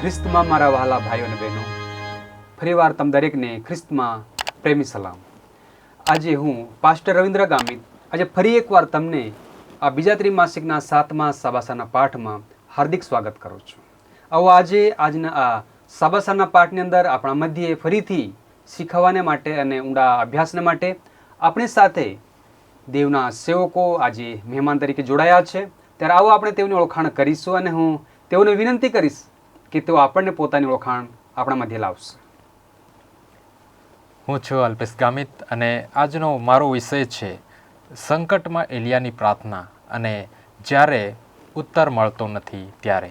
ખ્રિસ્તમાં મારા વહાલા ભાઈઓ અને બહેનો, ફરીવાર તમ દરેકને ખ્રિસ્તમાં પ્રેમી સલામ. આજે હું પાસ્ટર રવિન્દ્ર ગામિત આજે ફરી એકવાર તમને આ બીજા ત્રિમાસિકના 7મા સાબાસાના પાઠમાં હાર્દિક સ્વાગત કરું છું. આવો આજના આ સાબાસાના પાઠની અંદર આપણા મધ્યે ફરીથી શીખવાને માટે અને ઊંડા અભ્યાસને માટે આપણી સાથે દેવના સેવકો આજે મહેમાન તરીકે જોડાયા છે. ત્યારે આવો આપણે તેઓની ઓળખાણ કરીશું અને હું તેઓને વિનંતી કરીશ કે તેઓ આપણને પોતાની ઓળખાણ આપણા મધ્યે લાવશે. હું છું અલ્પેશ ગામિત અને આજનો મારો વિષય છે સંકટમાં એલિયાની પ્રાર્થના અને જ્યારે ઉત્તર મળતો નથી ત્યારે.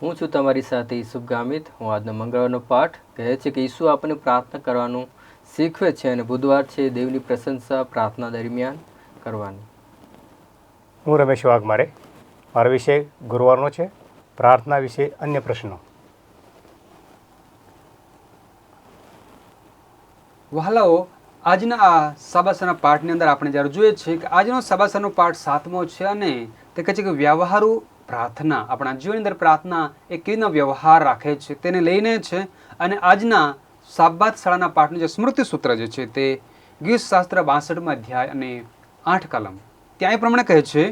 હું છું તમારી સાથે ઈસુફ ગામિત. હું આજનો મંગળવારનો પાઠ કહે છે કે ઈસુ આપણને પ્રાર્થના કરવાનું શીખવે છે અને બુધવાર છે દેવની પ્રશંસા પ્રાર્થના દરમિયાન કરવાની. હું રમેશ વાઘમારે. મારો વિષય ગુરુવારનો છે પ્રાર્થના વિશે અન્ય પ્રશ્નો. વહાલાઓ, આજના આ સાબાસાના પાઠની અંદર આપણે જ્યારે જોઈએ છીએ કે આજનો સાબાસાનો પાઠ 7મો છે અને તે કહે છે કે વ્યવહારુ પ્રાર્થના, આપણા જીવનની અંદર પ્રાર્થના એ કેવી રીતના વ્યવહાર રાખે છે તેને લઈને છે. અને આજના સાબાત શાળાના પાઠનું જે સ્મૃતિ સૂત્ર જે છે તે ગીતશાસ્ત્ર 62મા અધ્યાય અને 8 કલમ ત્યાં એ પ્રમાણે કહે છે,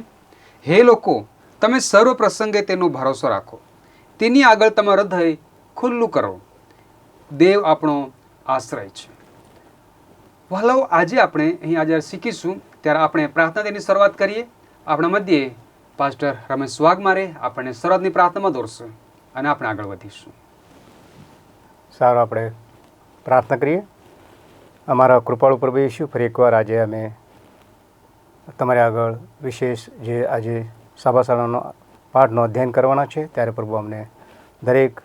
હે લોકો, તમે સર્વ પ્રસંગે તેનો ભરોસો રાખો, તેની આગળ તમારું હૃદય ખુલ્લું કરો, દેવ આપણો આશ્રય છે. વહાલાઓ, આજે આપણે અહીં જ્યારે શીખીશું ત્યારે આપણે પ્રાર્થના તેની શરૂઆત કરીએ. આપણા મધ્યે પાસ્ટર રમેશ વાઘમારે આપણને શરૂઆતની પ્રાર્થનામાં દોરશે અને આપણે આગળ વધીશું. સારું, આપણે પ્રાર્થના કરીએ. અમારા કૃપાળુ પ્રભુ ઈસુ, ફરી એકવાર આજે અમે તમારી આગળ વિશેષ જે આજે સાબાસાનો પાઠનો અધ્યયન કરવાના છે ત્યારે પ્રભુ અમને દરેક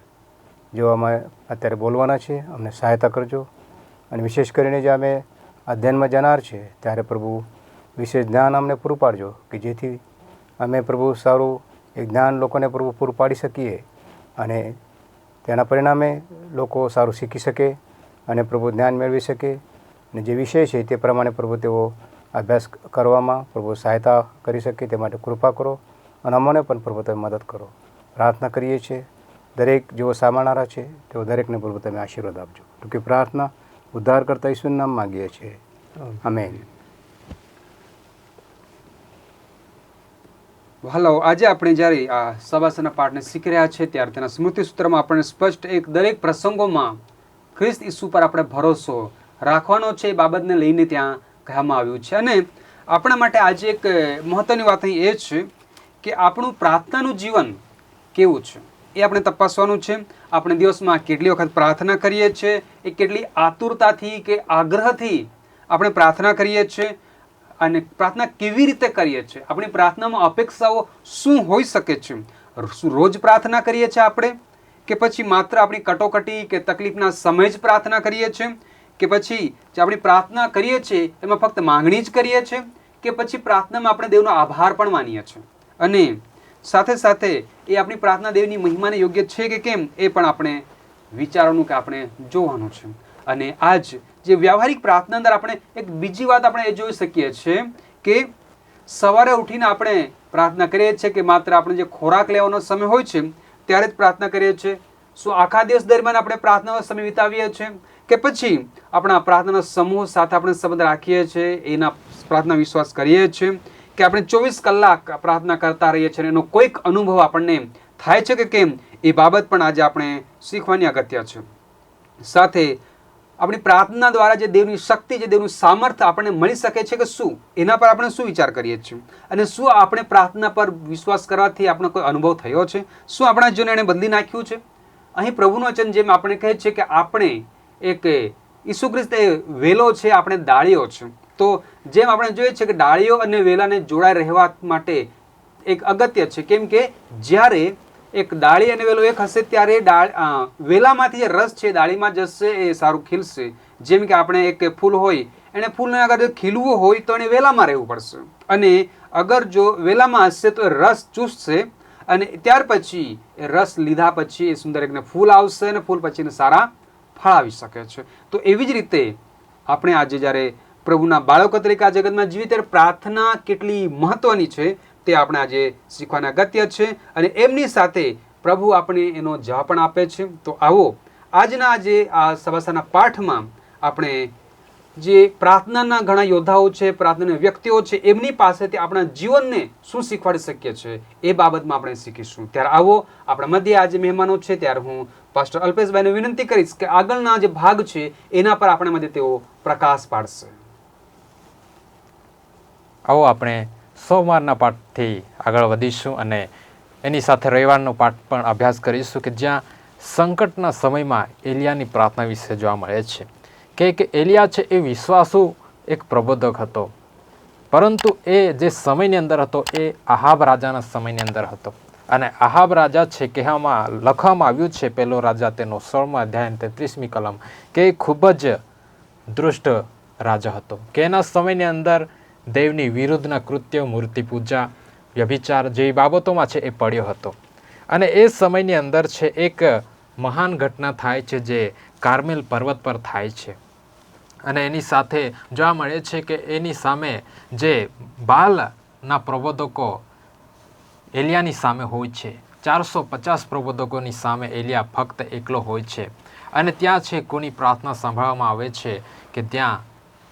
જો અમે અત્યારે બોલવાના છે અમને સહાયતા કરજો. અને વિશેષ કરીને જે અમે અધ્યયનમાં જનાર છે ત્યારે પ્રભુ વિશેષ જ્ઞાન અમને પૂરું પાડજો કે જેથી અમે પ્રભુ સારું એ જ્ઞાન લોકોને પ્રભુ પૂરું પાડી શકીએ અને તેના પરિણામે લોકો સારું શીખી શકે અને પ્રભુ જ્ઞાન મેળવી શકે અને જે વિષય છે તે પ્રમાણે પ્રભુ તેઓ અભ્યાસ કરવામાં પ્રભુ સહાયતા કરી શકે તે માટે કૃપા કરો અને અમને પણ પ્રભુ તમે મદદ કરો. પ્રાર્થના કરીએ છીએ દરેક જેઓ સાંભળનારા છે તેઓ દરેકને પ્રભુ તમે આશીર્વાદ આપજો. ટૂંકી પ્રાર્થના ઉદ્ધાર કરતા ઈસુનું નામ માગીએ છીએ, આમેન. વહાલાઓ, આજે આપણે જ્યારે આ સાબાસાના પાઠને શીખી રહ્યા છીએ ત્યારે તેના સ્મૃતિ સૂત્રમાં આપણને સ્પષ્ટ એક દરેક પ્રસંગોમાં ખ્રિસ્ત ઈસુ પર આપણે ભરોસો રાખવાનો છે એ બાબતને લઈને ત્યાં કહેવામાં આવ્યું છે. અને આપણા માટે આજે એક મહત્વની વાત અહીં એ છે કે આપણું પ્રાર્થનાનું જીવન કેવું છે એ આપણે તપાસવાનું છે. આપણે દિવસમાં કેટલી વખત પ્રાર્થના કરીએ છીએ, એ કેટલી આતુરતાથી કે આગ્રહથી આપણે પ્રાર્થના કરીએ છીએ અને પ્રાર્થના કેવી રીતે કરીએ છીએ, આપણી પ્રાર્થનામાં અપેક્ષાઓ શું હોઈ શકે છે. શું રોજ પ્રાર્થના કરીએ છીએ આપણે, કે પછી માત્ર આપણી કટોકટી કે તકલીફના સમય જ પ્રાર્થના કરીએ છીએ, કે પછી જે આપણી પ્રાર્થના કરીએ છીએ એમાં ફક્ત માંગણી જ કરીએ છીએ, કે પછી પ્રાર્થનામાં આપણે દેવનો આભાર પણ માનીએ છીએ અને સાથે સાથે એ આપણી પ્રાર્થના દેવની મહિમાને યોગ્ય છે કે કેમ એ પણ આપણે વિચારવાનું કે આપણે જોવાનું છે. અને આજ જે વ્યવહારિક પ્રાર્થના અંદર આપણે એક બીજી વાત આપણે એ જોઈ શકીએ છીએ કે સવારે ઉઠીને આપણે પ્રાર્થના કરીએ છીએ કે માત્ર આપણે જે ખોરાક લેવાનો સમય હોય છે ત્યારે જ પ્રાર્થના કરીએ છીએ? શું આખા દિવસ દરમિયાન આપણે પ્રાર્થનાનો સમય વિતાવીએ છીએ, કે પછી આપણા પ્રાર્થનાના સમૂહ સાથે આપણે સંબંધ રાખીએ છીએ, એના પ્રાર્થના વિશ્વાસ કરીએ છીએ, કે આપણે 24 કલાક પ્રાર્થના કરતા રહીએ છીએ, એનો કોઈક અનુભવ આપણને થાય છે કે કેમ, એ બાબત પણ આજે આપણે શીખવાની અગત્ય છે. સાથે આપણી પ્રાર્થના દ્વારા જે દેવની શક્તિ, જે દેવનું સામર્થ્ય આપણને મળી શકે છે કે શું, એના પર આપણે શું વિચાર કરીએ છીએ અને શું આપણે પ્રાર્થના પર વિશ્વાસ કરવાથી આપણને કોઈ અનુભવ થયો છે? શું આપણા જીવનને એણે બદલી નાખ્યું છે? અહીં પ્રભુનું વચન જેમ આપણે કહે છે કે આપણે એક ઈસુ ખ્રિસ્ત એ વેલો છે, આપણે ડાળીઓ છે. તો જેમ આપણે જોઈએ છીએ કે ડાળીઓ અને વેલાને જોડાઈ રહેવા માટે એક અગત્ય છે, કેમ કે જ્યારે એક ડાળી અને વેલો એક હશે ત્યારે વેલામાંથી જે રસ છે ડાળીમાં જશે, એ સારું ખીલશે. જેમ કે આપણે એક ફૂલ હોય, એને ફૂલને અગર ખીલવું હોય તો એને વેલામાં રહેવું પડશે અને અગર જો વેલામાં હશે તો રસ ચૂસશે અને ત્યાર પછી એ રસ લીધા પછી એ સુંદર એકને ફૂલ આવશે અને ફૂલ પછીને સારા ફળ આવી શકે છે. તો એવી જ રીતે આપણે આજે જ્યારે પ્રભુના બાળકો તરીકે આ જગતમાં જીવીએ ત્યારે પ્રાર્થના કેટલી મહત્વની છે તે આપણે આજે શીખવાના અગત્ય છે. અને એમની સાથે પ્રભુ આપણે એનો જવાબ પણ આપે છે. તો આવો આજના જે આ સભાસરના પાઠમાં આપણે જે પ્રાર્થનાના ઘણા યોદ્ધાઓ છે, પ્રાર્થનાના વ્યક્તિઓ છે, એમની પાસેથી આપણા જીવનને શું શીખવાડી શકીએ છીએ એ બાબતમાં આપણે શીખીશું. ત્યારે આવો આપણા મધ્ય આજે મહેમાનો છે, ત્યારે હું પાસ્ટર અલ્પેશભાઈને વિનંતી કરીશ કે આગળના જે ભાગ છે એના પર આપણે મધ્ય તેઓ પ્રકાશ પાડશે. આવો આપણે સોમવારના પાઠથી આગળ વધીશું અને એની સાથે રવિવારનો પાઠ પણ અભ્યાસ કરીશું કે જ્યાં સંકટના સમયમાં એલિયાની પ્રાર્થના વિશે જોવા મળે છે કે એલિયા છે એ વિશ્વાસુ એક પ્રબોધક હતો, પરંતુ એ જે સમયની અંદર હતો એ આહાબ રાજાના સમયની અંદર હતો. અને આહાબ રાજા છે કે લખવામાં આવ્યું છે પહેલો રાજા તેનો 16મા અધ્યાય 33મી કલમ કે એ ખૂબ જ દુષ્ટ રાજા હતો, કે એના સમયની અંદર દેવની વિરુદ્ધના કૃત્યો, મૂર્તિ પૂજા, વ્યભિચાર જેવી બાબતોમાં છે એ પડ્યો હતો. અને એ સમયની અંદર છે એક મહાન ઘટના થાય છે જે કાર્મેલ પર્વત પર થાય છે. અને એની સાથે જોવા મળે છે કે એની સામે જે બાલના પ્રબોધકો એલિયાની સામે હોય છે. 450 પ્રબોધકોની સામે એલિયા ફક્ત એકલો હોય છે. અને ત્યાં છે કોની પ્રાર્થના સાંભળવામાં આવે છે કે ત્યાં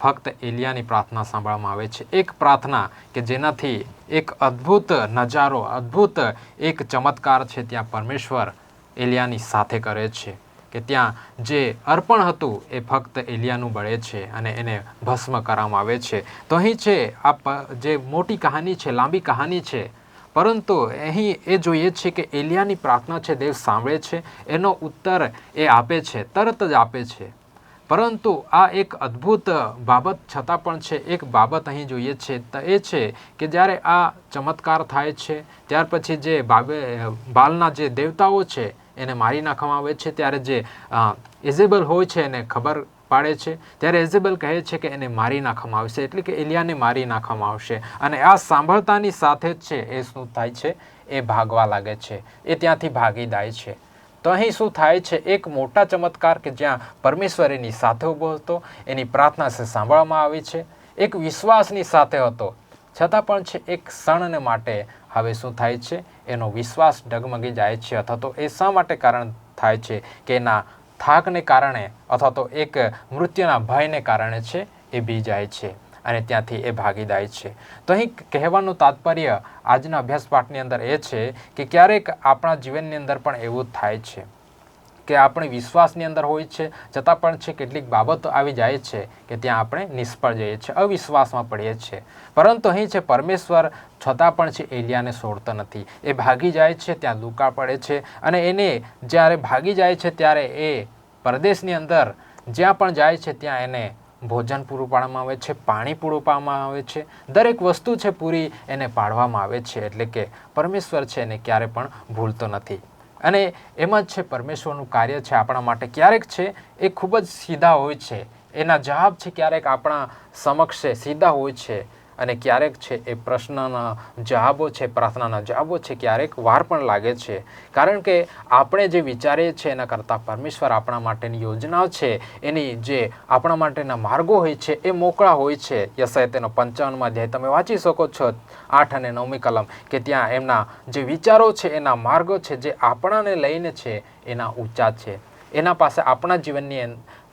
ફક્ત એલિયાની પ્રાર્થના સાંભળવામાં આવે છે. એક પ્રાર્થના કે જેનાથી એક અદ્ભુત નજારો, અદ્ભુત એક ચમત્કાર છે ત્યાં પરમેશ્વર એલિયાની સાથે કરે છે કે ત્યાં જે અર્પણ હતું એ ફક્ત એલિયાનું બળે છે અને એને ભસ્મ કરવામાં આવે છે. તો અહીં છે આ જે મોટી કહાની છે, લાંબી કહાની છે, પરંતુ અહીં એ જોઈએ છે કે એલિયાની પ્રાર્થના છે દેવ સાંભળે છે, એનો ઉત્તર એ આપે છે, તરત જ આપે છે. પરંતુ આ એક અદ્ભુત બાબત છતાં પણ છે એક બાબત અહીં જોઈએ છે તો એ છે કે જ્યારે આ ચમત્કાર થાય છે ત્યાર પછી જે બાલના જે દેવતાઓ છે એને મારી નાખવામાં આવે છે. ત્યારે જે ઇઝેબલ હોય છે એને ખબર પાડે છે, ત્યારે ઇઝેબલ કહે છે કે એને મારી નાખવામાં આવશે, એટલે કે એલિયાને મારી નાખવામાં આવશે. અને આ સાંભળતાની સાથે જ છે એ શું થાય છે, એ ભાગવા લાગે છે, એ ત્યાંથી ભાગી જાય છે. તો અહીં શું થાય છે, એક મોટા ચમત્કાર કે જ્યાં પરમેશ્વર એની સાથે ઊભો હતો, એની પ્રાર્થના છે સાંભળવામાં આવી છે, એક વિશ્વાસની સાથે હતો, છતાં પણ છે એક ક્ષણને માટે હવે શું થાય છે, એનો વિશ્વાસ ડગમગી જાય છે. અથવા તો એ શા માટે કારણ થાય છે કે એના થાકને કારણે અથવા તો એક મૃત્યુના ભયને કારણે છે એ બી જાય છે અને ત્યાંથી એ ભાગી જાય છે. તો અહીં કહેવાનું તાત્પર્ય આજના અભ્યાસ પાઠની અંદર એ છે કે ક્યારેક આપણા જીવનની અંદર પણ એવું થાય છે કે આપણે વિશ્વાસની અંદર હોય છે છતાં પણ છે કેટલીક બાબતો આવી જાય છે કે ત્યાં આપણે નિષ્ફળ જઈએ છીએ, અવિશ્વાસમાં પડીએ છીએ. પરંતુ અહીં છે પરમેશ્વર છતાં પણ છે એલિયાને છોડતો નથી, એ ભાગી જાય છે, ત્યાં દુકાળ પડે છે અને એને જ્યારે ભાગી જાય છે ત્યારે એ પરદેશની અંદર જ્યાં પણ જાય છે ત્યાં એને ભોજન પૂરું પાડવામાં આવે છે, પાણી પૂરું પાડવામાં આવે છે, દરેક વસ્તુ છે પૂરી એને પાડવામાં આવે છે. એટલે કે પરમેશ્વર છે એને ક્યારે પણ ભૂલતો નથી. અને એમ જ છે પરમેશ્વરનું કાર્ય છે આપણા માટે ક્યારેક છે એ ખૂબ જ સીધા હોય છે, એના જવાબ છે ક્યારેક આપણા સમક્ષ સીધા હોય છે અને ક્યારેક છે એ પ્રશ્નના જવાબો છે, પ્રાર્થનાના જવાબો છે ક્યારેક વાર પણ લાગે છે. કારણ કે આપણે જે વિચારીએ છીએ એના કરતાં પરમેશ્વર આપણા માટેની યોજનાઓ છે, એની જે આપણા માટેના માર્ગો હોય છે એ મોકળા હોય છે. યશાયા તેનો 55મા અધ્યાય તમે વાંચી શકો છો 8 અને 9મી કલમ કે ત્યાં એમના જે વિચારો છે, એના માર્ગો છે જે આપણાને લઈને છે એના ઊંચા છે. એના પાસે આપણા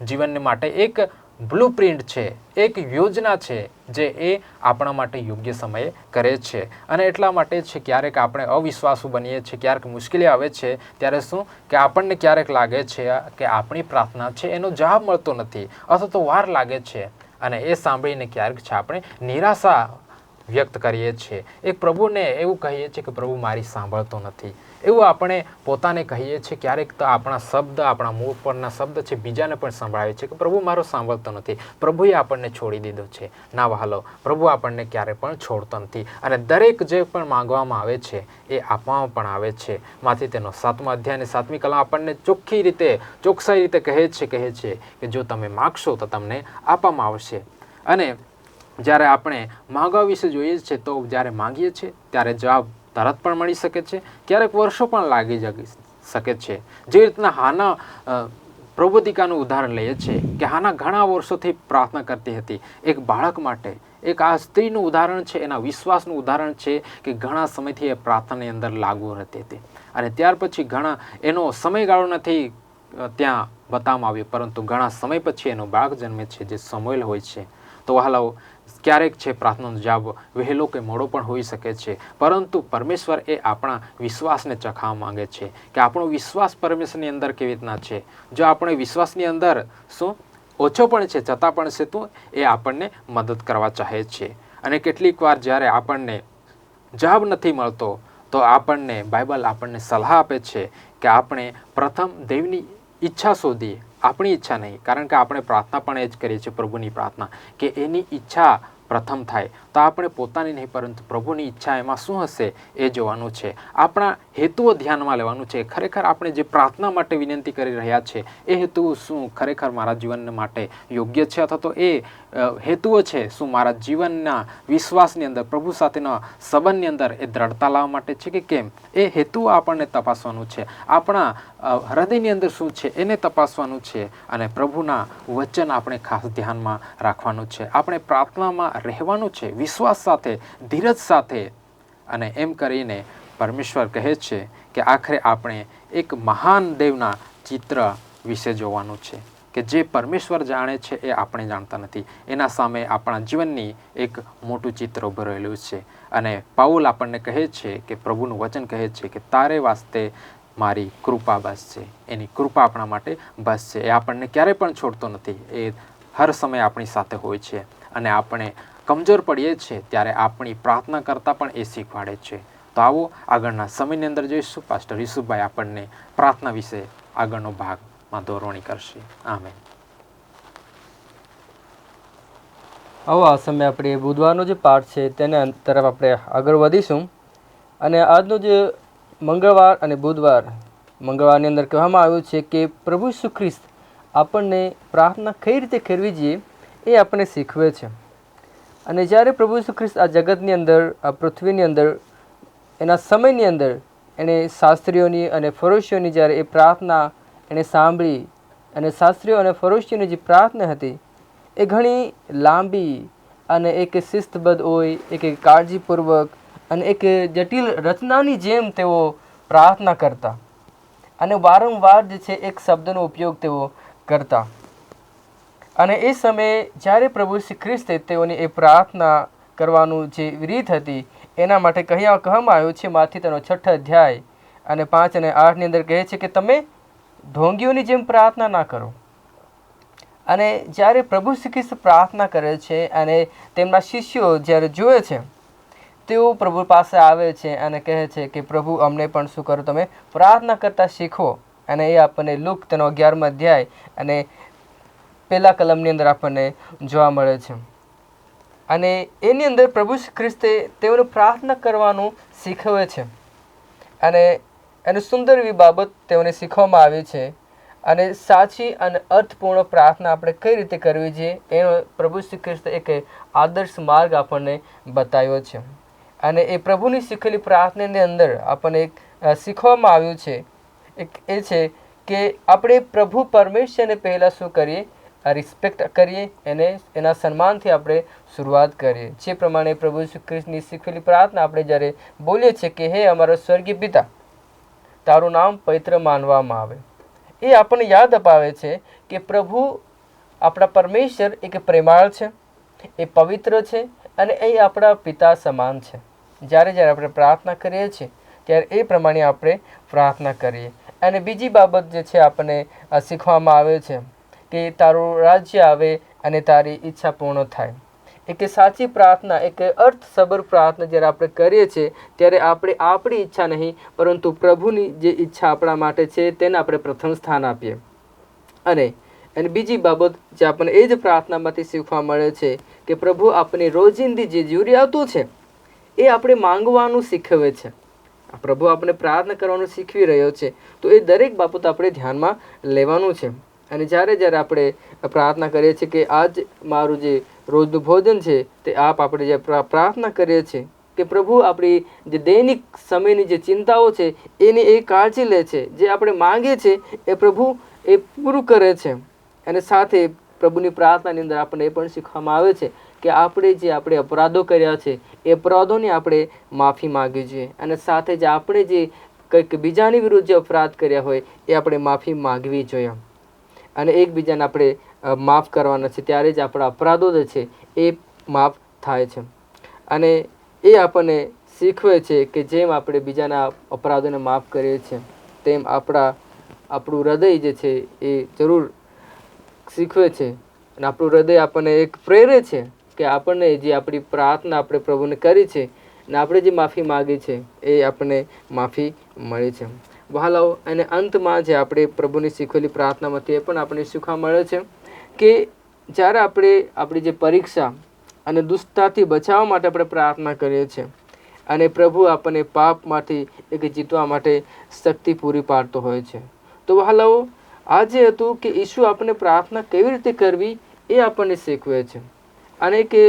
જીવનને માટે એક બ્લુપ્રિન્ટ છે, એક યોજના છે જે એ આપણા માટે યોગ્ય સમયે કરે છે. અને એટલા માટે છે ક્યારેક આપણે અવિશ્વાસુ બનીએ છીએ, ક્યારેક મુશ્કેલી આવે છે ત્યારે શું કે આપણને ક્યારેક લાગે છે કે આપણી પ્રાર્થના છે એનો જવાબ મળતો નથી અથવા તો વાર લાગે છે અને એ સાંભળીને ક્યારેક છે આપણે નિરાશા વ્યક્ત કરીએ છીએ. એક પ્રભુને એવું કહીએ છીએ કે પ્રભુ મારી સાંભળતો નથી, એવું આપણે પોતાને કહીએ છીએ. ક્યારેક તો આપણા શબ્દ, આપણા મુખ પરના શબ્દ છે બીજાને પણ સંભળાવે છે કે પ્રભુ મારો સાંભળતો નથી, પ્રભુએ આપણને છોડી દીધો છે. ના વહાલો, પ્રભુ આપણને ક્યારે પણ છોડતો નથી અને દરેક જે પણ માંગવામાં આવે છે એ આપવામાં પણ આવે છે. માંથી તેનો 7મા અધ્યાય અને 7મી કલમ આપણને ચોકસાઈ રીતે કહે છે કે જો તમે માગશો તો તમને આપવામાં આવશે. અને જ્યારે આપણે માંગવા વિશે જોઈએ છે તો જ્યારે માંગીએ છીએ ત્યારે જવાબ તરત પણ મળી શકે છે, ક્યારેક વર્ષો પણ લાગી શકે છે. જે રીતના હાના પ્રબોધિકાનું ઉદાહરણ લઈએ છીએ કે હાના ઘણા વર્ષોથી પ્રાર્થના કરતી હતી એક બાળક માટે, એક આ સ્ત્રીનું ઉદાહરણ છે, એના વિશ્વાસનું ઉદાહરણ છે કે ઘણા સમયથી એ પ્રાર્થનાની અંદર લાગુ રહેતી હતી અને ત્યાર પછી ઘણા એનો સમયગાળો નથી ત્યાં બતાવવામાં આવ્યો, પરંતુ ઘણા સમય પછી એનો બાળક જન્મે છે જે સમુએલ હોય છે. તો વહાલાઓ, ક્યારેક છે પ્રાર્થનાનો જવાબ વહેલો કે મોડો પણ હોઈ શકે છે, પરંતુ પરમેશ્વર એ આપણા વિશ્વાસને ચખાવવા માંગે છે કે આપણો વિશ્વાસ પરમેશ્વરની અંદર કેવી રીતના છે. જો આપણે વિશ્વાસની અંદર શું ઓછો પણ છે છતાં પણ છે તો એ આપણને મદદ કરવા ચાહે છે. અને કેટલીક વાર જ્યારે આપણને જવાબ નથી મળતો તો આપણને બાઇબલ આપણને સલાહ આપે છે કે આપણે પ્રથમ દેવની ઈચ્છા શોધીએ, આપણી ઈચ્છા નહીં. કારણ કે આપણે પ્રાર્થના પણ એ જ કરીએ છીએ, પ્રભુની પ્રાર્થના, કે એની ઈચ્છા પ્રથમ થાય. તો આપણે પોતાની નહીં પરંતુ પ્રભુની ઈચ્છા એમાં શું હશે એ જોવાનું છે. આપણા હેતુઓ ધ્યાનમાં લેવાનું છે. ખરેખર આપણે જે પ્રાર્થના માટે વિનંતી કરી રહ્યા છે એ હેતુઓ શું ખરેખર મારા જીવન માટે યોગ્ય છે, અથવા તો એ હેતુઓ છે શું મારા જીવનના વિશ્વાસની અંદર, પ્રભુ સાથેના સંબંધની અંદર એ દ્રઢતા લાવવા માટે છે કે કેમ, એ હેતુઓ આપણને તપાસવાનું છે. આપણા હૃદયની અંદર શું છે એને તપાસવાનું છે અને પ્રભુના વચન આપણે ખાસ ધ્યાનમાં રાખવાનું છે. આપણે પ્રાર્થનામાં રહેવાનું છે વિશ્વાસ સાથે, ધીરજ સાથે. અને એમ કરીને પરમેશ્વર કહે છે કે આખરે આપણે એક મહાન દેવના ચિત્ર વિશે જોવાનું છે કે જે પરમેશ્વર જાણે છે એ આપણે જાણતા નથી. એના સામે આપણા જીવનની એક મોટું ચિત્ર ઉભું રહેલું છે. અને પાઉલ આપણને કહે છે કે પ્રભુનું વચન કહે છે કે તારે વાસ્તે મારી કૃપા બસ છે. એની કૃપા આપણા માટે બસ છે. એ આપણને ક્યારેય પણ છોડતો નથી. એ હર સમય આપણી સાથે હોય છે. અને આપણે કમજોર પડીએ છીએ ત્યારે આપણી પ્રાર્થના કરતાં પણ એ શીખવાડે છે. તો આવો આગળના સમયની અંદર જોઈશું. પાસ્ટર યુસુફભાઈ આપણને પ્રાર્થના વિશે આગળનો ભાગમાં દોરવણી કરશે. આમેન. આવો આ સમયે આપણે બુધવારનો જે પાઠ છે તેના તરફ આપણે આગળ વધીશું. અને આજનો જે મંગળવાર અને બુધવાર, મંગળવારની અંદર કહેવામાં આવ્યું છે કે પ્રભુ ઈસુ ખ્રિસ્ત આપણને પ્રાર્થના કઈ રીતે કરવી જોઈએ એ આપણને શીખવે છે. અને જ્યારે પ્રભુ ઈસુ ખ્રિસ્ત આ જગતની અંદર, આ પૃથ્વીની અંદર, એના સમયની અંદર એણે શાસ્ત્રીઓની અને ફરોશીઓની જ્યારે એ પ્રાર્થના એણે સાંભળી, અને શાસ્ત્રીઓ અને ફરોશીઓની જે પ્રાર્થના હતી એ ઘણી લાંબી અને એક શિસ્તબદ્ધ હોય, એક કાળજીપૂર્વક અને એક જટિલ રચનાની જેમ તેઓ પ્રાર્થના કરતા અને વારંવાર જે છે એક શબ્દનો ઉપયોગ તેઓ કરતા. અને એ સમયે જ્યારે પ્રભુ શ્રી ખ્રિસ્તે તેઓની એ પ્રાર્થના કરવાનું જે રીત હતી એના માટે કહેવામાં આવ્યું છે માથી તેનો 6 અધ્યાય અને 5 અને 8ની અંદર કહે છે કે તમે ઢોંગીઓની જેમ પ્રાર્થના ના કરો. અને જ્યારે પ્રભુ શ્રી ખ્રિસ્ત પ્રાર્થના કરે છે અને તેમના શિષ્યો જ્યારે જુએ છે, તેઓ પ્રભુ પાસે આવે છે અને કહે છે કે પ્રભુ અમને પણ શું કરો, તમે પ્રાર્થના કરતા શીખો. અને એ આપણને લુક તેનો 11મો અધ્યાય અને 1લા કલમની અંદર આપણને જોવા મળે છે. અને એની અંદર પ્રભુ શ્રી ખ્રિસ્તે તેઓને પ્રાર્થના કરવાનું શીખવે છે. અને એની સુંદર એવી બાબત તેઓને શીખવામાં આવી છે. અને સાચી અને અર્થપૂર્ણ પ્રાર્થના આપણે કઈ રીતે કરવી જોઈએ એનો પ્રભુ શ્રી ખ્રિસ્તે એક આદર્શ માર્ગ આપણને બતાવ્યો છે. અને એ પ્રભુની શીખેલી પ્રાર્થનાની અંદર આપણને એક શીખવામાં આવ્યું છે, એક એ છે કે આપણે પ્રભુ પરમેશ્વરને પહેલાં શું કરીએ, રિસ્પેક્ટ કરીએ, એના સન્માનથી આપણે શરૂઆત કરીએ. જે પ્રમાણે પ્રભુ શ્રી ખ્રિસ્તની શીખેલી પ્રાર્થના આપણે જ્યારે બોલીએ છીએ કે હે અમારો સ્વર્ગીય પિતા, તારું નામ પવિત્ર માનવામાં આવે, એ આપણને યાદ અપાવે છે કે પ્રભુ આપણા પરમેશ્વર એક પ્રેમાળ છે, એ પવિત્ર છે અને એ આપણા પિતા સમાન છે. જ્યારે આપણે પ્રાર્થના કરીએ છીએ ત્યારે એ પ્રમાણે આપણે પ્રાર્થના કરીએ. અને બીજી બાબત જે છે આપણને શીખવામાં આવે છે કે તારું રાજ્ય આવે અને તારી ઈચ્છા પૂર્ણ થાય. એક સાચી પ્રાર્થના, એક અર્થસભર પ્રાર્થના જ્યારે આપણે કરીએ છીએ ત્યારે આપણે આપણી ઈચ્છા નહીં પરંતુ પ્રભુની જે ઈચ્છા આપણા માટે છે તેને આપણે પ્રથમ સ્થાન આપીએ. અને બીજી બાબત જે આપણને એ જ પ્રાર્થનામાંથી શીખવા મળે છે કે પ્રભુ આપણી રોજિંદી જે જરૂરિયાતો છે એ આપણે માંગવાનું શીખવે છે. પ્રભુ આપણે પ્રાર્થના કરવાનું શીખવી રહ્યો છે, તો એ દરેક બાબત આપણે ધ્યાનમાં લેવાનું છે. અને જ્યારે આપણે પ્રાર્થના કરીએ છીએ કે આજ મારું જે રોજનું ભોજન છે તે આપણે જે પ્રાર્થના કરીએ છીએ કે પ્રભુ આપણી જે દૈનિક સમયની જે ચિંતાઓ છે એની એ કાળજી લે છે. જે આપણે માંગીએ છીએ એ પ્રભુ એ પૂરું કરે છે. અને સાથે પ્રભુની પ્રાર્થનાની અંદર આપણને એ પણ શીખવામાં આવે છે કે આપણે અપરાધો કર્યા છે એ અપરાધોની આપણે માફી માગવી જોઈએ, અને સાથે જ આપણે જે કંઈક બીજાની વિરુદ્ધ જે અપરાધ કર્યા હોય એ આપણે માફી માગવી જોઈએ, અને એકબીજાને આપણે માફ કરવાના છે. ત્યારે જ આપણા અપરાધો જે છે એ માફ થાય છે. અને એ આપણને શીખવે છે કે જેમ આપણે બીજાના અપરાધોને માફ કરીએ છીએ તેમ આપણું હૃદય જે છે એ જરૂર શીખવે છે, અને આપણું હૃદય આપણને એક પ્રેરે છે કે આપણને જે આપણી પ્રાર્થના આપણે પ્રભુને કરી છે અને આપણે જે માફી માગી છે એ આપણને માફી મળી છે. વહાલાઓ, અને અંતમાં જે આપણે પ્રભુની શીખવેલી પ્રાર્થનામાંથી એ પણ આપણે શીખવા મળે છે કે જ્યારે આપણે આપણી જે પરીક્ષા અને દુષ્ટતાથી બચાવવા માટે આપણે પ્રાર્થના કરીએ છીએ, અને પ્રભુ આપણને પાપમાંથી એક જીતવા માટે શક્તિ પૂરી પાડતો હોય છે. તો વહાલાઓ, આજે હતું કે ઈસુ આપણને પ્રાર્થના કેવી રીતે કરવી એ આપણને શીખવે છે. અને કે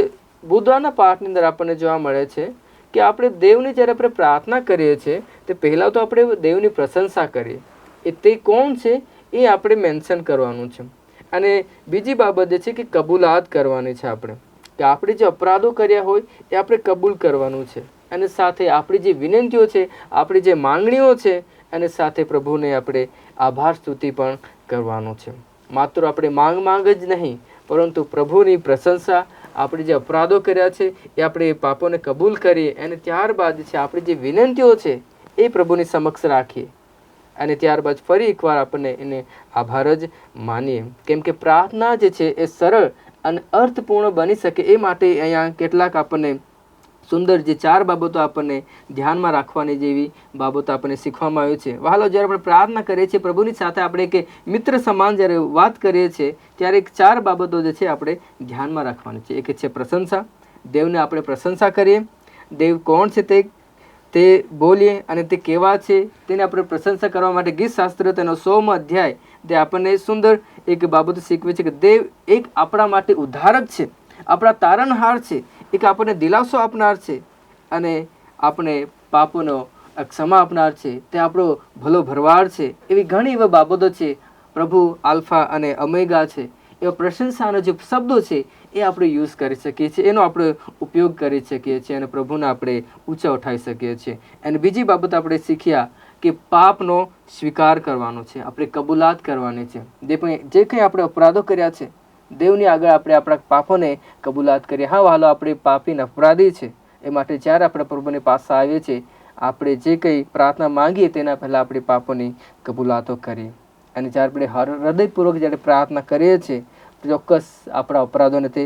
બુધવારના પાઠની અંદર આપણને જોવા મળે છે કે આપણે દેવની જ્યારે આપણે પ્રાર્થના કરીએ છીએ તે પહેલાં તો આપણે દેવની પ્રશંસા કરીએ. એ તે કોણ છે એ આપણે મેન્શન કરવાનું છે. અને બીજી બાબત એ છે કે કબૂલાત કરવાની છે આપણે, કે આપણે જે અપરાધો કર્યા હોય એ આપણે કબૂલ કરવાનું છે, અને સાથે આપણી જે વિનંતીઓ છે, આપણી જે માંગણીઓ છે, અને સાથે પ્રભુને આપણે આભાર સ્તુતિ પણ કરવાનું છે. માત્ર આપણે માંગ જ નહીં, પરંતુ પ્રભુની પ્રશંસા, આપણે જે અપરાધો કર્યા છે એ આપણે એ પાપોને કબૂલ કરીએ, અને ત્યારબાદ છે આપણી જે વિનંતીઓ છે એ પ્રભુની સમક્ષ રાખીએ, અને ત્યારબાદ ફરી એકવાર આપણને એને આભાર જ માનીએ. કેમ કે પ્રાર્થના જે છે એ સરળ અને અર્થપૂર્ણ બની શકે એ માટે અહીંયા કેટલાક આપણને સુંદર જે 4 બાબતો આપણને ધ્યાનમાં રાખવાની જેવી બાબતો આપણને શીખવામાં આવી છે. વહાલો, જ્યારે આપણે પ્રાર્થના કરીએ છીએ પ્રભુની સાથે, આપણે કે મિત્ર સમાન જ્યારે વાત કરીએ છીએ ત્યારે 4 બાબતો જે છે આપણે ધ્યાનમાં રાખવાની છે. એક છે પ્રશંસા. દેવને આપણે પ્રશંસા કરીએ, દેવ કોણ છે તે બોલીએ, અને તે કેવા છે તેને આપણે પ્રશંસા કરવા માટે ગીત શાસ્ત્ર તેનો 100મો અધ્યાય તે આપણને સુંદર એક બાબત શીખવે છે કે દેવ એક આપણા માટે ઉદ્ધારક છે, આપણા તારણહાર છે, એક આપણને દિલાસો આપનાર છે, અને આપણે પાપોનો ક્ષમા આપનાર છે, તે આપણો ભલો ભરવાડ છે. એવી ઘણી એવી બાબતો છે. પ્રભુ આલ્ફા અને ઓમેગા છે. એવા પ્રશંસાનો જે શબ્દો છે એ આપણે યુઝ કરી શકીએ છીએ, એનો આપણે ઉપયોગ કરી શકીએ છીએ, અને પ્રભુને આપણે ઊંચા ઉઠાવી શકીએ છીએ. અને બીજી બાબત આપણે શીખ્યા કે પાપનો સ્વીકાર કરવાનો છે, આપણે કબૂલાત કરવાની છે. જે કંઈ આપણે અપરાધો કર્યા છે દેવની આગળ આપણે આપણા પાપોને કબૂલાત કરીએ. હા વહાલો, આપણે પાપી અપરાધી છે, એ માટે જ્યારે આપણે પ્રભુની પાસે આવીએ છીએ, આપણે જે કંઈ પ્રાર્થના માંગીએ તેના પહેલાં આપણે પાપોની કબૂલાતો કરીએ. અને જ્યારે આપણે હૃદયપૂર્વક જ્યારે પ્રાર્થના કરીએ છીએ, ચોક્કસ આપણા અપરાધોને તે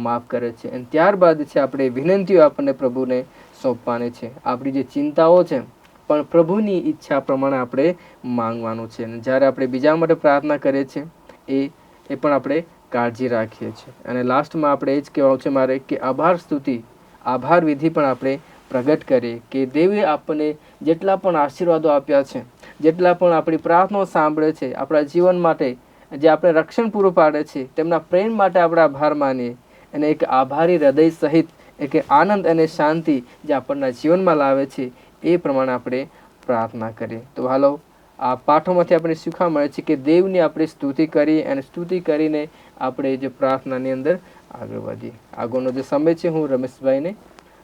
માફ કરે છે. અને ત્યારબાદ છે આપણે વિનંતીઓ આપણને પ્રભુને સોંપવાની છે. આપણી જે ચિંતાઓ છે પણ પ્રભુની ઈચ્છા પ્રમાણે આપણે માંગવાનું છે. અને જ્યારે આપણે બીજા માટે પ્રાર્થના કરીએ છીએ એ પણ આપણે કાળજી રાખીએ છીએ. અને લાસ્ટમાં આપણે એ જ કહેવાનું છે મારે કે આભાર સ્તુતિ, આભાર વિધિ પણ આપણે પ્રગટ કરીએ કે દેવે આપણને જેટલા પણ આશીર્વાદો આપ્યા છે, જેટલા પણ આપણી પ્રાર્થનાઓ સાંભળે છે, આપણા જીવન માટે જે આપણે રક્ષણ પૂરું પાડે છે, તેમના પ્રેમ માટે આપણે આભાર માનીએ, અને એક આભારી હૃદય સહિત એક આનંદ અને શાંતિ જે આપણના જીવનમાં લાવે છે એ પ્રમાણે આપણે પ્રાર્થના કરીએ. તો હાલો, આ પાઠોમાંથી આપણે શીખવા મળે છે કે દેવની આપણે સ્તુતિ કરીએ, અને સ્તુતિ કરીને આપણે જે પ્રાર્થનાની અંદર આગળ વધીએ. આગળનો જે સમય છે હું રમેશભાઈને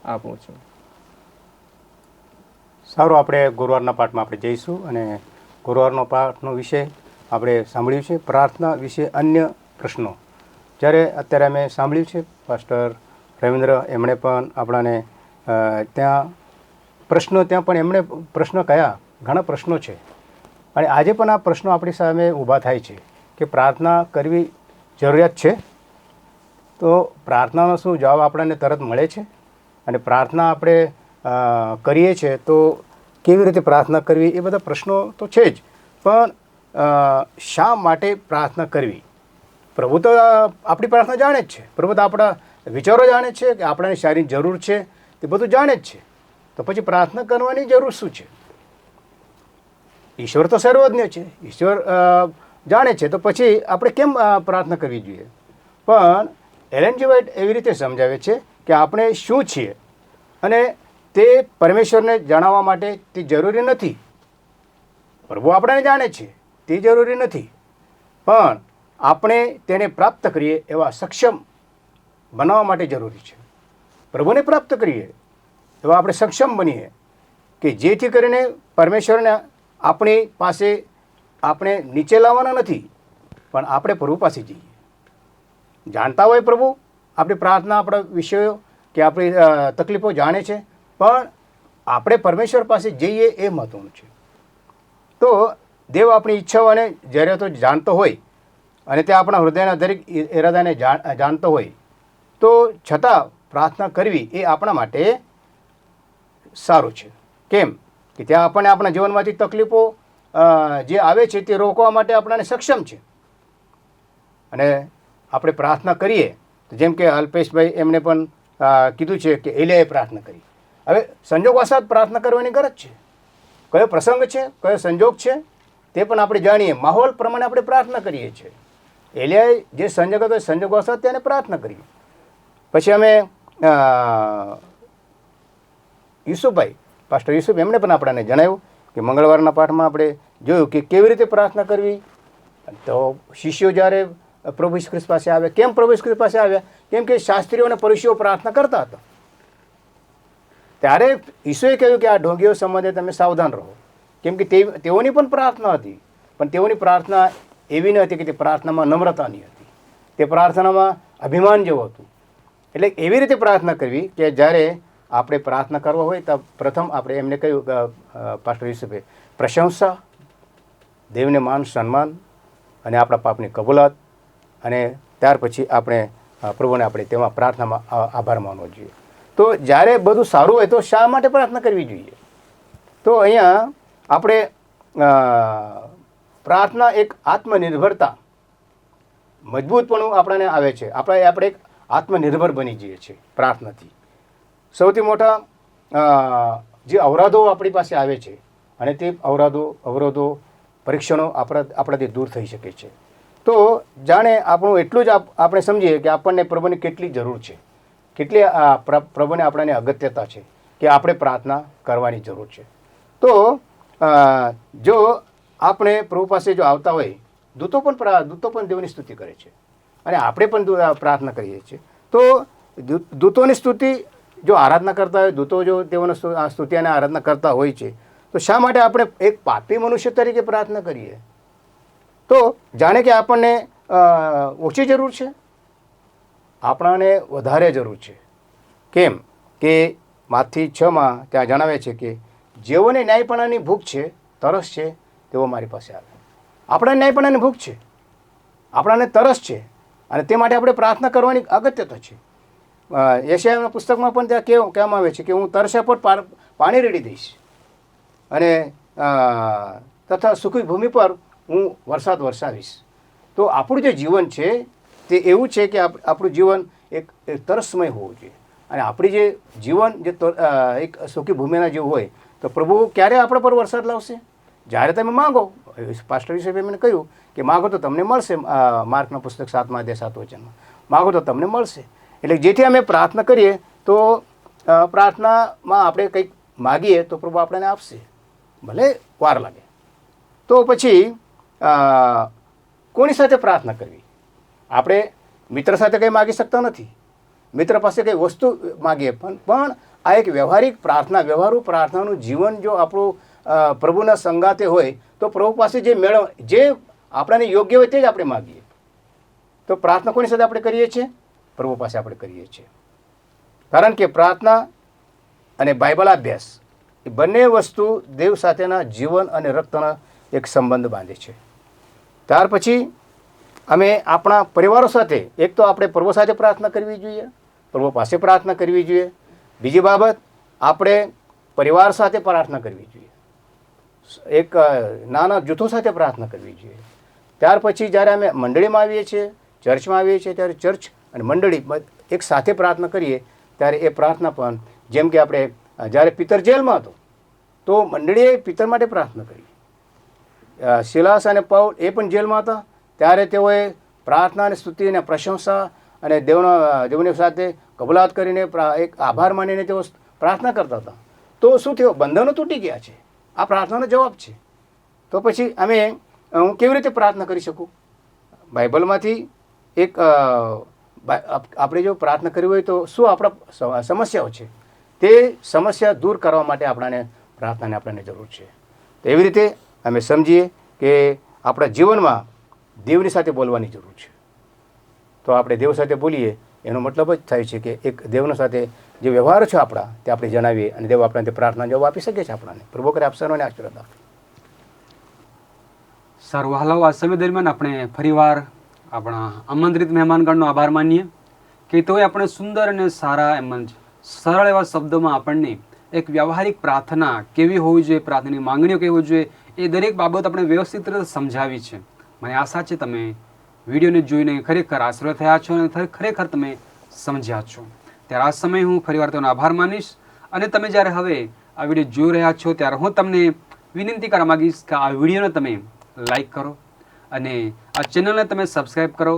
આપું છું. સારું, આપણે ગુરુવારના પાઠમાં આપણે જઈશું, અને ગુરુવારનો પાઠનો વિષય આપણે સાંભળ્યું છે પ્રાર્થના વિશે અન્ય પ્રશ્નો. જ્યારે અત્યારે અમે સાંભળ્યું છે પાસ્ટર રવિન્દ્ર એમણે પણ આપણાને ત્યાં પણ એમણે પ્રશ્ન કયા ઘણા પ્રશ્નો છે, અને આજે પણ આ પ્રશ્નો આપણી સામે ઊભા થાય છે કે પ્રાર્થના કરવી જરૂરિયાત છે, તો પ્રાર્થનાનો શું જવાબ આપણને તરત મળે છે, અને પ્રાર્થના આપણે કરીએ છીએ તો કેવી રીતે પ્રાર્થના કરવી, એ બધા પ્રશ્નો તો છે જ. પણ શા માટે પ્રાર્થના કરવી? પ્રભુ તો આપણી પ્રાર્થના જાણે જ છે, પ્રભુ તો આપણા વિચારો જાણે છે કે આપણને શારીરિક જરૂર છે, તે બધું જાણે જ છે. તો પછી પ્રાર્થના કરવાની જરૂર શું છે? ઈશ્વર તો સર્વજ્ઞ છે, ઈશ્વર જાણે છે, તો પછી આપણે કેમ પ્રાર્થના કરવી જોઈએ? પણ એલેન જી વ્હાઇટ એવી રીતે સમજાવે છે કે આપણે શું છીએ, અને તે પરમેશ્વરને જણાવવા માટે તે જરૂરી નથી. પ્રભુ આપણને જાણે છે તે જરૂરી નથી, પણ આપણે તેને પ્રાપ્ત કરીએ એવા સક્ષમ બનાવવા માટે જરૂરી છે. પ્રભુને પ્રાપ્ત કરીએ એવા આપણે સક્ષમ બનીએ કે જેથી કરીને પરમેશ્વરને આપણી પાસે આપણે નીચે લાવવાના નથી, પણ આપણે પ્રભુ પાસે જઈએ. જાણતા હોય પ્રભુ આપણી પ્રાર્થના, આપણા વિષયો કે આપણી તકલીફો જાણે છે, પણ આપણે પરમેશ્વર પાસે જઈએ એ મહત્વનું છે. તો દેવ આપણી ઈચ્છાઓને જ્યારે તો જાણતો હોય અને તે આપણા હૃદયના દરેક ઇરાદાને જાણતો હોય, તો છતાં પ્રાર્થના કરવી એ આપણા માટે સારું છે. કેમ કે ત્યાં આપણને આપણા જીવનમાંથી તકલીફો જે આવે છે તે રોકવા માટે આપણાને સક્ષમ છે. અને આપણે પ્રાર્થના કરીએ તો જેમ કે અલ્પેશભાઈ એમને પણ કીધું છે કે એલિયાએ પ્રાર્થના કરી. હવે સંજોગવશાત પ્રાર્થના કરવાની ગરજ છે. કયો પ્રસંગ છે, કયો સંજોગ છે તે પણ આપણે જાણીએ, માહોલ પ્રમાણે આપણે પ્રાર્થના કરીએ છીએ. એલિયાએ જે સંજોગ હતો એ સંજોગવશાત તેને પ્રાર્થના કરી. પછી અમે યુસુફભાઈ, પાસ્ટર યુસુફ, એમણે પણ આપણને જણાવ્યું કે મંગળવારના પાઠમાં આપણે જોયું કે કેવી રીતે પ્રાર્થના કરવી. તો શિષ્યો જ્યારે પ્રભુ ઈસુ ખ્રિસ્ત પાસે આવ્યા, કેમ પ્રભુ ઈસુ ખ્રિસ્ત પાસે આવ્યા? કેમ કે શાસ્ત્રીઓ અને ફરીસીઓ પ્રાર્થના કરતા હતા. ત્યારે ઈસુએ કહ્યું કે આ ઢોંગીઓ સંબંધે તમે સાવધાન રહો, કેમ કે તેઓની પણ પ્રાર્થના હતી, પણ તેઓની પ્રાર્થના એવી ન હતી કે તે પ્રાર્થનામાં નમ્રતાની હતી, તે પ્રાર્થનામાં અભિમાન જેવું હતું. એટલે એવી રીતે પ્રાર્થના કરવી કે જ્યારે આપણે પ્રાર્થના કરવા હોય તો પ્રથમ આપણે એમને કહ્યું પાસ્ટર યુસુફે, પ્રશંસા, દેવને માન સન્માન અને આપણા પાપની કબૂલાત, અને ત્યાર પછી આપણે પ્રભુને આપણે તેમાં પ્રાર્થનામાં આભાર માનવો જોઈએ. તો જ્યારે બધું સારું હોય તો શા માટે પ્રાર્થના કરવી જોઈએ? તો અહીંયા આપણે પ્રાર્થના એક આત્મનિર્ભરતા, મજબૂતપણું આપણને આવે છે. આપણે એક આત્મનિર્ભર બની જઈએ છીએ પ્રાર્થનાથી. સૌથી મોટા જે અવરોધો આપણી પાસે આવે છે અને તે અવરોધો પરીક્ષણો આપણાથી દૂર થઈ શકે છે. તો જાણે આપણું એટલું જ આપણે સમજીએ કે આપણને પ્રભુની કેટલી જરૂર છે, કેટલી પ્રભુને આપણને અગત્યતા છે કે આપણે પ્રાર્થના કરવાની જરૂર છે. તો જો આપણે પ્રભુ પાસે જો આવતા હોય, દૂતો પણ દેવની સ્તુતિ કરે છે અને આપણે પણ પ્રાર્થના કરીએ છીએ. તો દૂતોની સ્તુતિ જો આરાધના કરતા હોય, દૂતો જો તેઓનો સ્તુતિ અને આરાધના કરતા હોય છે, તો શા માટે આપણે એક પાપી મનુષ્ય તરીકે પ્રાર્થના કરીએ? તો જાણે કે આપણને ઓછી જરૂર છે, આપણાને વધારે જરૂર છે. કેમ કે માથી 6 ત્યાં જણાવે છે કે જેઓને ન્યાયપણાની ભૂખ છે, તરસ છે, તેઓ મારી પાસે આવે. આપણાને ન્યાયપણાની ભૂખ છે, આપણાને તરસ છે, અને તે માટે આપણે પ્રાર્થના કરવાની અગત્યતા છે. યશાયાના પુસ્તકમાં પણ ત્યાં કહેવામાં આવે છે કે હું તરસ્યા પર પાણી રેડી દઈશ અને તથા સૂકી ભૂમિ પર હું વરસાદ વરસાવીશ. તો આપણું જે જીવન છે તે એવું છે કે આપણું જીવન એક તરસમય હોવું જોઈએ. અને આપણી જે જીવન જે એક સૂકી ભૂમિના જેવું હોય તો પ્રભુ ક્યારે આપણા પર વરસાદ લાવશે? જ્યારે તમે માગો. પાસ્ટર યુસુફે મને કહ્યું કે માગો તો તમને મળશે. માર્કના પુસ્તક 7 અધ્યાય 7 વચનમાં માગો તો તમને મળશે. એટલે જેથી અમે પ્રાર્થના કરીએ તો પ્રાર્થનામાં આપણે કંઈક માગીએ તો પ્રભુ આપણને આપશે, ભલે વાર લાગે. તો પછી કોની સાથે પ્રાર્થના કરવી? આપણે મિત્ર સાથે કંઈ માગી શકતા નથી, મિત્ર પાસે કંઈ વસ્તુ માગીએ, પણ આ એક વ્યવહારિક પ્રાર્થના, વ્યવહારુ પ્રાર્થનાનું જીવન જો આપણું પ્રભુના સંગાતે હોય તો પ્રભુ પાસે જે આપણાને યોગ્ય હોય તે જ આપણે માગીએ. તો પ્રાર્થના કોની સાથે આપણે કરીએ છીએ? પ્રભુ પાસે આપણે કરીએ છીએ. કારણ કે પ્રાર્થના અને બાઇબલ અભ્યાસ એ બંને વસ્તુ દેવ સાથેના જીવન અને રક્તના એક સંબંધ બાંધે છે. ત્યાર પછી અમે આપણા પરિવારો સાથે, એક તો આપણે પ્રભુ સાથે પ્રાર્થના કરવી જોઈએ, પ્રભુ પાસે પ્રાર્થના કરવી જોઈએ. બીજી બાબત, આપણે પરિવાર સાથે પ્રાર્થના કરવી જોઈએ, એક નાના જૂથો સાથે પ્રાર્થના કરવી જોઈએ. ત્યાર પછી જ્યારે અમે મંડળીમાં આવીએ છીએ, ચર્ચમાં આવીએ છીએ, ત્યારે ચર્ચ અને મંડળી એક સાથે પ્રાર્થના કરીએ ત્યારે એ પ્રાર્થના પણ, જેમ કે આપણે જ્યારે પિતર જેલમાં હતો તો મંડળીએ પિતર માટે પ્રાર્થના કરી. સિલાસ અને પાઉલ એ પણ જેલમાં હતા ત્યારે તેઓએ પ્રાર્થના અને સ્તુતિ અને પ્રશંસા અને દેવની સાથે કબૂલાત કરીને એક આભાર માનીને તેઓ પ્રાર્થના કરતા હતા. તો શું થયું? બંધનો તૂટી ગયા છે. આ પ્રાર્થનાનો જવાબ છે. તો પછી હું કેવી રીતે પ્રાર્થના કરી શકું? બાઇબલમાંથી એક આપણે જો પ્રાર્થના કરવી હોય તો શું આપણા સમસ્યાઓ છે તે સમસ્યા દૂર કરવા માટે આપણને પ્રાર્થનાની આપણને જરૂર છે. તો એવી રીતે અમે સમજીએ કે આપણા જીવનમાં દેવની સાથે બોલવાની જરૂર છે. તો આપણે દેવ સાથે બોલીએ એનો મતલબ જ થાય છે કે એક દેવના સાથે જે વ્યવહાર છે આપણા તે આપણે જણાવીએ અને દેવ આપણને તે પ્રાર્થના જવાબ આપી શકે છે આપણને. પ્રભુ કરે આપ સર્વને આશીર્વાદ આપે. સારું હાલો, આ સમય દરમિયાન આપણે ફરીવાર આપણા આમંત્રિત મહેમાનગણનો આભાર માનીએ કે તોય આપણે સુંદર અને સારા એમ જ સરળ એવા શબ્દોમાં આપણને એક વ્યવહારિક પ્રાર્થના કેવી હોવી જોઈએ, પ્રાર્થનાની માંગણીઓ કેવી હોવી જોઈએ, એ દરેક બાબત આપણે વ્યવસ્થિત રીતે સમજાવી છે. મને આશા છે તમે વિડીયોને જોઈને ખરેખર આશીર્વાદ થયા છો અને ખરેખર તમે સમજ્યા છો. ત્યારે આ સમયે હું ફરીવાર તેનો આભાર માનીશ. અને તમે જ્યારે હવે આ વિડીયો જોઈ રહ્યા છો ત્યારે હું તમને વિનંતી કરવા માગીશ કે આ વિડીયોને તમે લાઈક કરો અને આ ચેનલને તમે સબસ્ક્રાઈબ કરો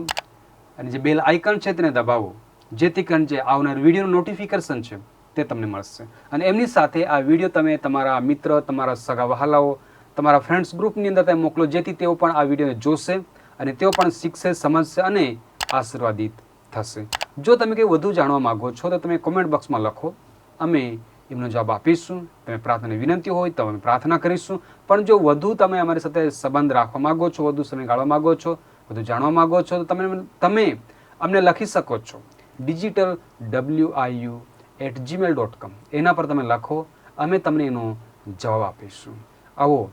અને જે બેલ આઇકન છે તેને દબાવો, જેથી કરીને જે આવનાર વિડીયોનું નોટિફિકેશન છે તે તમને મળશે. અને એમની સાથે આ વિડીયો તમે તમારા મિત્ર, તમારા સગા વહાલાઓ, તમારા ફ્રેન્ડ્સ ગ્રુપની અંદર તમે મોકલો, જેથી તેઓ પણ આ વિડીયોને જોશે અને તેઓ પણ શીખશે, સમજશે અને આશીર્વાદિત થશે. જો તમે કંઈ વધુ જાણવા માગો છો તો તમે કોમેન્ટ બોક્સમાં લખો, અમે એમનો જવાબ આપીશું. તમે પ્રાર્થનાની વિનંતી હોય તો અમે પ્રાર્થના કરીશું. પણ જો વધુ તમે અમારી સાથે સંબંધ રાખવા માગો છો, વધુ સમય ગાળવા માગો છો, વધુ જાણવા માગો છો તો તમે અમને લખી શકો છો digitalwiu@gmail.com. એના પર તમે લખો, અમે તમને એનો જવાબ આપીશું. આવો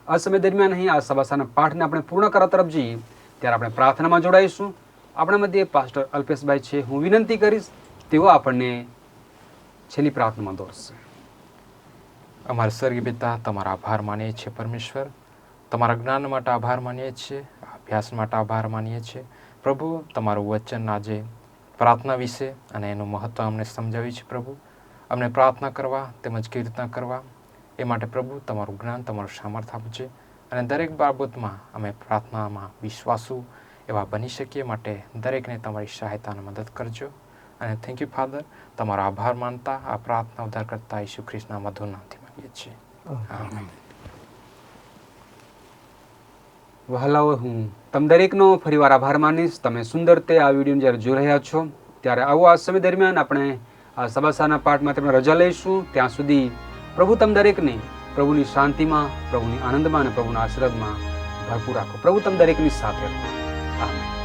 આ સમય દરમિયાન અહીં આ સભાસાના પાઠને આપણે પૂર્ણ કરવા તરફ જઈએ ત્યારે આપણે પ્રાર્થનામાં જોડાઈશું. આપણા મધ્યે પાસ્ટર અલ્પેશભાઈ છે, હું વિનંતી કરીશ તેઓ આપણને છેલ્લી પ્રાર્થનામાં દોરશે. અમારા સ્વર્ગીય પિતા, તમારા આભાર માનીએ છીએ પરમેશ્વર. તમારા જ્ઞાન માટે આભાર માનીએ છીએ, અભ્યાસ માટે આભાર માનીએ છીએ. પ્રભુ, તમારું વચન આજે પ્રાર્થના વિશે અને એનું મહત્ત્વ અમને સમજાવ્યું છે. પ્રભુ, અમને પ્રાર્થના કરવા તેમજ કીર્તન કરવા એ માટે પ્રભુ તમારું જ્ઞાન, તમારું સામર્થ્ય આપજો અને દરેક બાબતમાં અમે પ્રાર્થનામાં વિશ્વાસુ એવા બની શકીએ માટે દરેકને તમારી સહાયતાને મદદ કરજો. અને થેન્ક યુ ફાધર. તમારો આભાર માનતા આ પ્રાર્થના ઉદ્ધાર કરતા ઈસુ ખ્રિસ્તના મધુર નામથી માંગીએ છીએ. આમેન. વહાલાઓ, હું તમ દરેકનો ફરીવાર આભાર માનીશ. તમે સુંદર તે આ વિડીયો જ્યારે જોઈ રહ્યા છો ત્યારે આવો આ સમય દરમિયાન આપણે આ સભાસાના પાઠમાં તમને રજા લઈશું. ત્યાં સુધી પ્રભુ તમ દરેકને પ્રભુની શાંતિમાં, પ્રભુની આનંદમાં અને પ્રભુના આશીર્વાદમાં ભરપૂર રાખો. પ્રભુ તમ દરેકની સાથે રહો. આમેન.